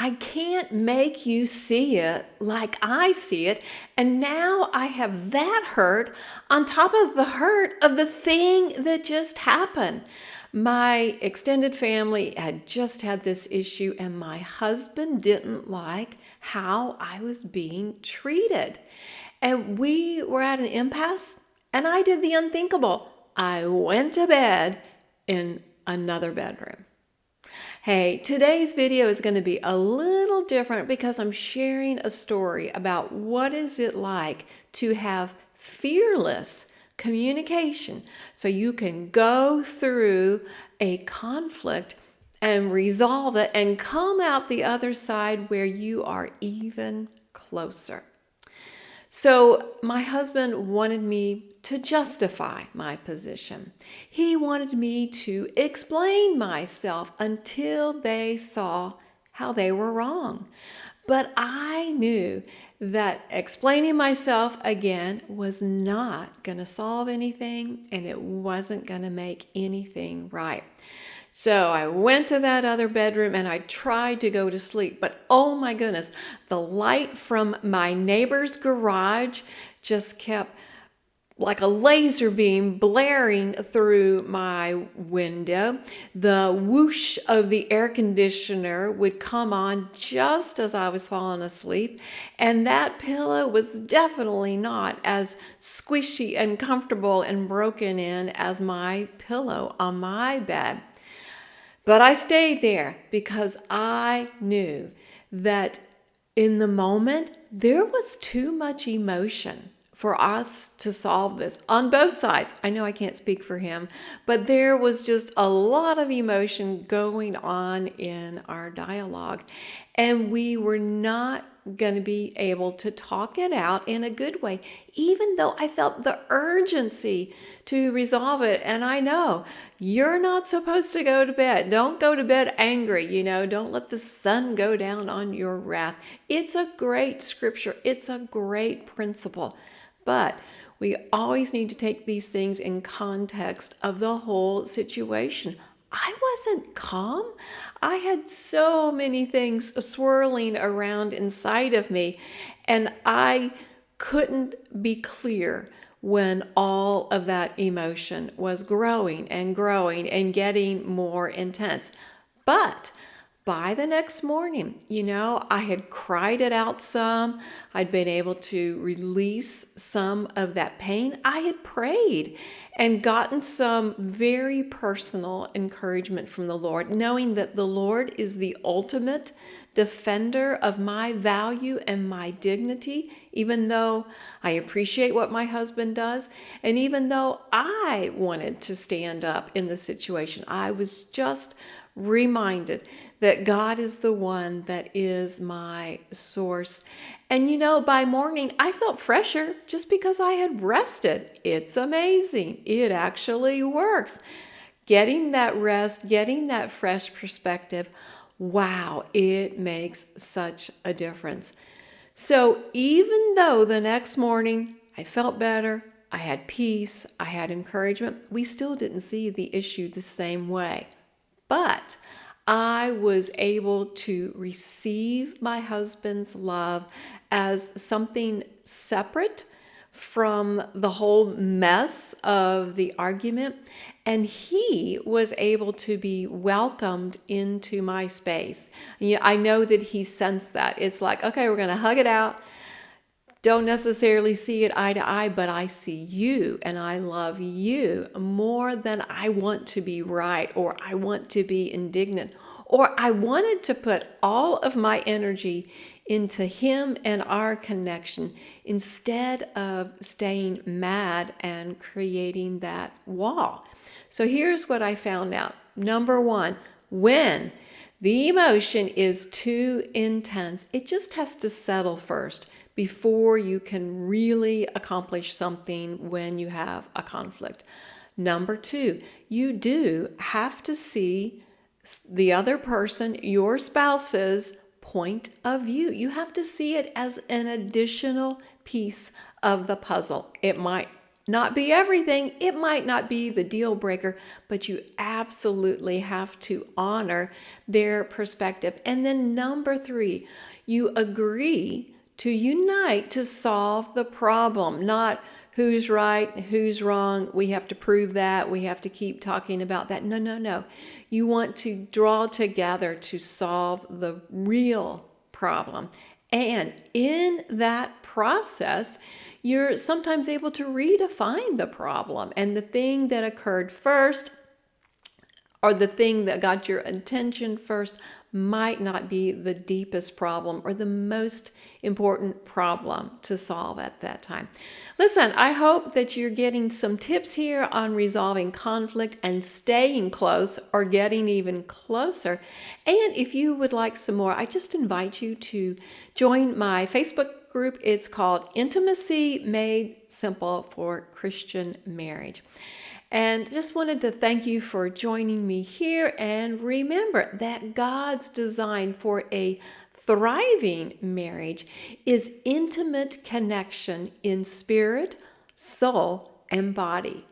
I can't make you see it like I see it. And now I have that hurt on top of the hurt of the thing that just happened. My extended family had just had this issue, and my husband didn't like how I was being treated. And we were at an impasse, and I did the unthinkable. I went to bed in another bedroom. Hey, today's video is going to be a little different because I'm sharing a story about what is it like to have fearless communication so you can go through a conflict and resolve it and come out the other side where you are even closer. So my husband wanted me to justify my position. He wanted me to explain myself until they saw how they were wrong. But I knew that explaining myself again was not going to solve anything, and it wasn't going to make anything right. So I went to that other bedroom and I tried to go to sleep, but oh my goodness, the light from my neighbor's garage just kept like a laser beam blaring through my window. The whoosh of the air conditioner would come on just as I was falling asleep. And that pillow was definitely not as squishy and comfortable and broken in as my pillow on my bed. But I stayed there because I knew that in the moment, there was too much emotion for us to solve this on both sides. I know I can't speak for him, but there was just a lot of emotion going on in our dialogue. And we were not going to be able to talk it out in a good way, even though I felt the urgency to resolve it. And I know you're not supposed to go to bed. Don't go to bed angry, don't let the sun go down on your wrath. It's a great scripture. It's a great principle. But we always need to take these things in context of the whole situation. I wasn't calm. I had so many things swirling around inside of me, and I couldn't be clear when all of that emotion was growing and growing and getting more intense. But by the next morning, I had cried it out some. I'd been able to release some of that pain. I had prayed and gotten some very personal encouragement from the Lord, knowing that the Lord is the ultimate defender of my value and my dignity, even though I appreciate what my husband does. And even though I wanted to stand up in the situation, I was just reminded that God is the one that is my source. And by morning, I felt fresher just because I had rested. It's amazing. It actually works. Getting that rest, getting that fresh perspective, wow, it makes such a difference. So even though the next morning I felt better, I had peace, I had encouragement, we still didn't see the issue the same way. But I was able to receive my husband's love as something separate from the whole mess of the argument. And he was able to be welcomed into my space. I know that he sensed that. It's like, okay, we're going to hug it out. Don't necessarily see it eye to eye, but I see you and I love you more than I want to be right, or I want to be indignant, or I wanted to put all of my energy into him and our connection instead of staying mad and creating that wall. So here's what I found out. Number one, when the emotion is too intense, it just has to settle first before you can really accomplish something when you have a conflict. Number two, you do have to see the other person, your spouse's point of view. You have to see it as an additional piece of the puzzle. It might not be everything. It might not be the deal breaker, but you absolutely have to honor their perspective. And then number 3, you agree to unite to solve the problem, not who's right, who's wrong. We have to prove that. We have to keep talking about that. No, no, no. You want to draw together to solve the real problem. And in that process, you're sometimes able to redefine the problem, and the thing that occurred first, or the thing that got your attention first, might not be the deepest problem or the most important problem to solve at that time. Listen, I hope that you're getting some tips here on resolving conflict and staying close or getting even closer. And if you would like some more, I just invite you to join my Facebook group. It's called Intimacy Made Simple for Christian Marriage. And just wanted to thank you for joining me here. And remember that God's design for a thriving marriage is intimate connection in spirit, soul, and body.